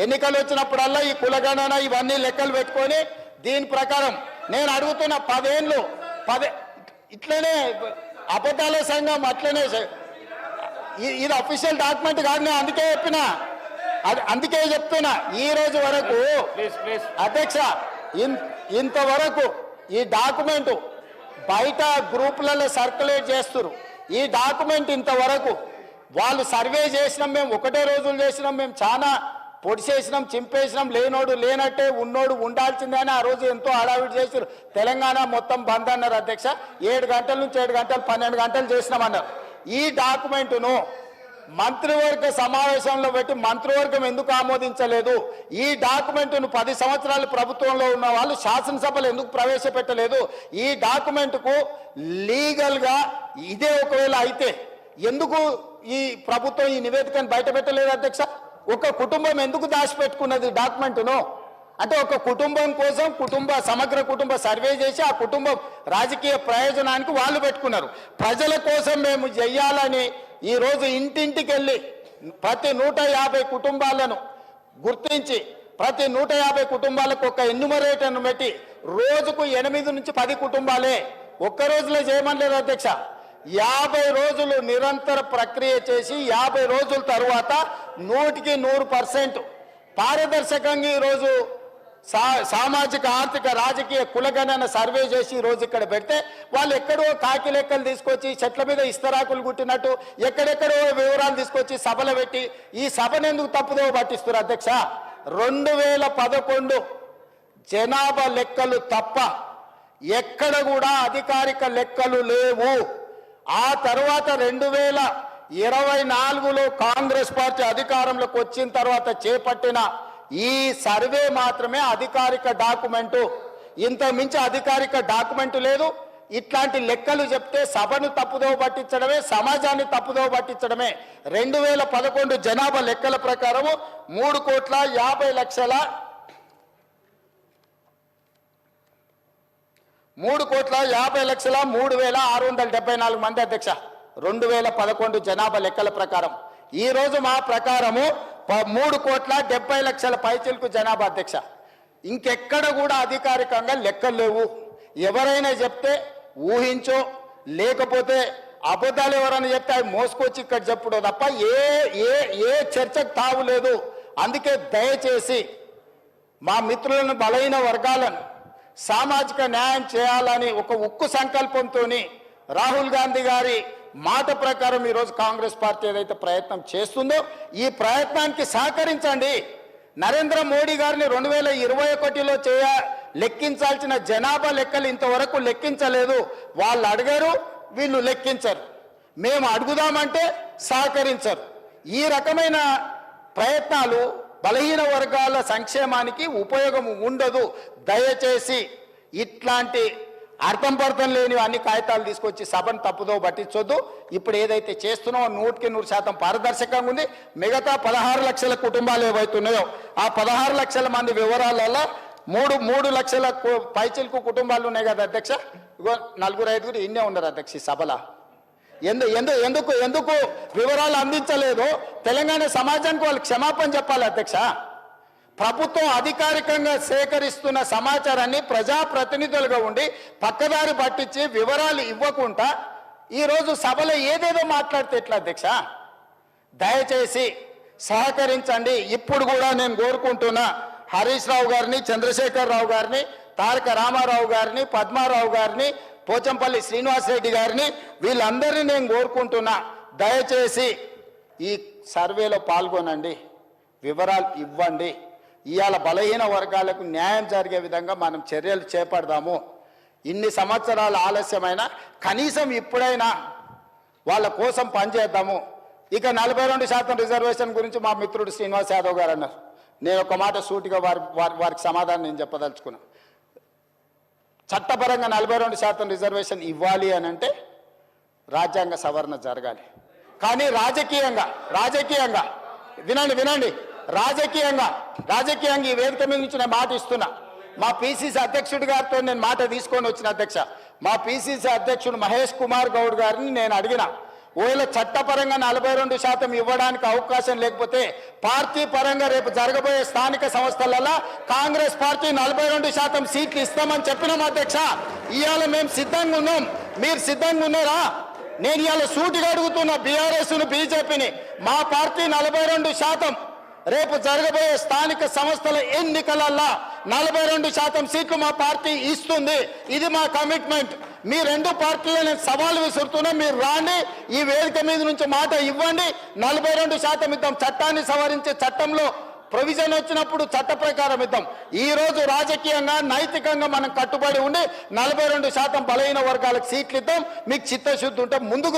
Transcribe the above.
ఎన్నికలు వచ్చినప్పుడల్లా ఈ కులగణన ఇవన్నీ లెక్కలు పెట్టుకొని దీని ప్రకారం నేను అడుగుతున్న 10 ఏళ్ళు ఇట్లనే అబద్ధాల సంఘం అట్లనే ఇది అఫీషియల్ డాక్యుమెంట్ కాదు. నేను అందుకే చెప్తున్నా ఈ రోజు వరకు అధ్యక్ష ఇంతవరకు ఈ డాక్యుమెంట్ బయట గ్రూపులలో సర్క్యులేట్ చేస్తున్నారు. ఈ డాక్యుమెంట్ ఇంతవరకు వాళ్ళు సర్వే చేసినాం, మేము ఒకటే రోజులు చేసినాం, మేము చాలా పొడిచేసినాం, చింపేసినాం, లేనోడు లేనట్టే ఉన్నోడు ఉండాల్సిందే అని ఆ రోజు ఎంతో హడావిడి చేశారు. తెలంగాణ మొత్తం బంద్ అన్నారు అధ్యక్ష. 7 గంటల నుంచి 7 గంటలు 12 గంటలు చేసినామన్నారు. ఈ డాక్యుమెంటును మంత్రివర్గ సమావేశంలో పెట్టి మంత్రివర్గం ఎందుకు ఆమోదించలేదు? ఈ డాక్యుమెంటును 10 సంవత్సరాలు ప్రభుత్వంలో ఉన్న వాళ్ళు శాసనసభలో ఎందుకు ప్రవేశపెట్టలేదు? ఈ డాక్యుమెంట్కు లీగల్గా ఇదే ఒకవేళ అయితే ఎందుకు ఈ ప్రభుత్వం ఈ నివేదికను బయట పెట్టలేదు అధ్యక్ష? ఒక కుటుంబం ఎందుకు దాచిపెట్టుకున్నది డాక్యుమెంట్ను? అంటే ఒక కుటుంబం కోసం సమగ్ర కుటుంబ సర్వే చేసి ఆ కుటుంబం రాజకీయ ప్రయోజనానికి వాళ్ళు పెట్టుకున్నారు. ప్రజల కోసం మేము చెయ్యాలని ఈరోజు ఇంటింటికి వెళ్ళి ప్రతి 150 కుటుంబాలను గుర్తించి ప్రతి 150 కుటుంబాలకు ఒక ఎన్యూమరేటర్ను పెట్టి రోజుకు 8 నుంచి 10 కుటుంబాలే ఒక్క రోజులో చేయమనలేదు అధ్యక్ష. 50 రోజులు నిరంతర ప్రక్రియ చేసి 50 రోజుల తర్వాత 100% పారదర్శకంగా ఈరోజు సామాజిక ఆర్థిక రాజకీయ కులగణన సర్వే చేసి ఈరోజు ఇక్కడ పెడితే వాళ్ళు ఎక్కడో కాకి లెక్కలు తీసుకొచ్చి చెట్ల మీద ఇస్తరాకులు కుట్టినట్టు ఎక్కడెక్కడో వివరాలు తీసుకొచ్చి సభలు పెట్టి ఈ సభను ఎందుకు తప్పుదో పట్టిస్తారు అధ్యక్ష? 2011 జనాభా లెక్కలు తప్ప ఎక్కడ కూడా అధికారిక లెక్కలు లేవు. ఆ తర్వాత 2024లో కాంగ్రెస్ పార్టీ అధికారంలోకి వచ్చిన తర్వాత చేపట్టిన ఈ సర్వే మాత్రమే అధికారిక డాక్యుమెంటు. ఇంత మించి అధికారిక డాక్యుమెంటు లేదు. ఇట్లాంటి లెక్కలు చెప్తే సభను తప్పుదోవ పట్టించడమే, సమాజాన్ని తప్పుదోవ పట్టించడమే. 2011 జనాభా లెక్కల ప్రకారము 3,50,03,674 మంది అధ్యక్ష 2011 జనాభా లెక్కల ప్రకారం. ఈ రోజు మా ప్రకారము 3,70,00,000 పైచిలకు జనాభా అధ్యక్ష. ఇంకెక్కడ కూడా అధికారికంగా లెక్కలు లేవు. ఎవరైనా చెప్తే ఊహించో లేకపోతే అబద్ధాలు ఎవరైనా చెప్తే అవి మోసుకొచ్చి ఇక్కడ చెప్పడం తప్ప ఏ చర్చకు తావు లేదు. అందుకే దయచేసి మా మిత్రులను బలహీన వర్గాలను సామాజిక న్యాయం చేయాలని ఒక ఉక్కు సంకల్పంతో రాహుల్ గాంధీ గారి మాట ప్రకారం ఈరోజు కాంగ్రెస్ పార్టీ ఏదైతే ప్రయత్నం చేస్తుందో ఈ ప్రయత్నానికి సహకరించండి. నరేంద్ర మోడీ గారిని 2021లో లెక్కించాల్సిన జనాభా లెక్కలు ఇంతవరకు లెక్కించలేదు. వాళ్ళు అడిగారు, వీళ్ళు లెక్కించరు. మేము అడుగుదామంటే సహకరించరు. ఈ రకమైన ప్రయత్నాలు బలహీన వర్గాల సంక్షేమానికి ఉపయోగం ఉండదు. దయచేసి ఇట్లాంటి అర్థం పర్థం లేని అన్ని కాగితాలు తీసుకొచ్చి సభను తప్పుదో పట్టించొద్దు. ఇప్పుడు ఏదైతే చేస్తున్నామో 100% పారదర్శకంగా ఉంది. మిగతా 16 లక్షల కుటుంబాలు ఏవైతున్నాయో ఆ 16 లక్షల మంది వివరాలలో 3 లక్షల పైచిలకు కుటుంబాలు ఉన్నాయి కదా అధ్యక్ష. ఇగో 4-5 ఇన్నే ఉన్నారు అధ్యక్ష ఈ సభలో. ఎందుకు వివరాలు అందించలేదు? తెలంగాణ సమాజానికి వాళ్ళు క్షమాపణ చెప్పాలి అధ్యక్ష. ప్రభుత్వం అధికారికంగా సేకరిస్తున్న సమాచారాన్ని ప్రజాప్రతినిధులుగా ఉండి పక్కదారి పట్టించి వివరాలు ఇవ్వకుండా ఈరోజు సభలో ఏదేదో మాట్లాడితే ఎట్లా అధ్యక్ష? దయచేసి సహకరించండి. ఇప్పుడు కూడా నేను కోరుకుంటున్నా హరీష్ రావు గారిని, చంద్రశేఖర్ రావు గారిని, తారక రామారావు గారిని, పద్మారావు గారిని, పోచంపల్లి శ్రీనివాసరెడ్డి గారిని, వీళ్ళందరినీ నేను కోరుకుంటున్నా దయచేసి ఈ సర్వేలో పాల్గొనండి, వివరాలు ఇవ్వండి. ఇవాళ బలహీన వర్గాలకు న్యాయం జరిగే విధంగా మనం చర్యలు చేపడదాము. ఇన్ని సంవత్సరాల ఆలస్యమైనా కనీసం ఇప్పుడైనా వాళ్ళ కోసం పనిచేద్దాము. ఇక 42% రిజర్వేషన్ గురించి మా మిత్రుడు శ్రీనివాస్ యాదవ్ గారు అన్నారు. నేను ఒక మాట సూటిగా వారికి సమాధానం నేను చెప్పదలుచుకున్నా. చట్టపరంగా 42% రిజర్వేషన్ ఇవ్వాలి అని అంటే రాజ్యాంగ సవరణ జరగాలి. కానీ రాజకీయంగా వినండి రాజకీయంగా ఈ వేదిక మీద నుంచి నేను మాట ఇస్తున్నా. మా పిసిసి అధ్యక్షుడి గారితో నేను మాట తీసుకొని వచ్చిన అధ్యక్ష. మా పిసిసి అధ్యక్షుడు మహేష్ కుమార్ గౌడ్ గారిని నేను అడిగిన, ఒకవేళ చట్టపరంగా 42% ఇవ్వడానికి అవకాశం లేకపోతే పార్టీ పరంగా రేపు జరగబోయే స్థానిక సంస్థలలో కాంగ్రెస్ పార్టీ 42% సీట్లు ఇస్తామని చెప్పినాం అధ్యక్ష. ఇవాళ మేము సిద్ధంగా ఉన్నాం, మీరు సిద్ధంగా ఉన్నారా? నేను ఇవాళ సూటిగా అడుగుతున్న బీఆర్ఎస్ను బీజేపీని, మా పార్టీ 42% రేపు జరగబోయే స్థానిక సంస్థల ఎన్నికలల్లో 42% సీట్లు మా పార్టీ ఇస్తుంది. ఇది మా కమిట్మెంట్. మీ రెండు పార్టీలు నేను సవాల్ విసురుతున్నా, మీరు రాండి, ఈ వేదిక మీద నుంచి మాట ఇవ్వండి, 42% ఇద్దాం. చట్టాన్ని సవరించే చట్టంలో ప్రొవిజన్ వచ్చినప్పుడు చట్ట ప్రకారం ఇద్దాం. ఈ రోజు రాజకీయంగా నైతికంగా మనం కట్టుబడి ఉండి 42% బలహీన వర్గాలకు సీట్లు ఇద్దాం. మీకు చిత్తశుద్ధి ఉంటే ముందుకు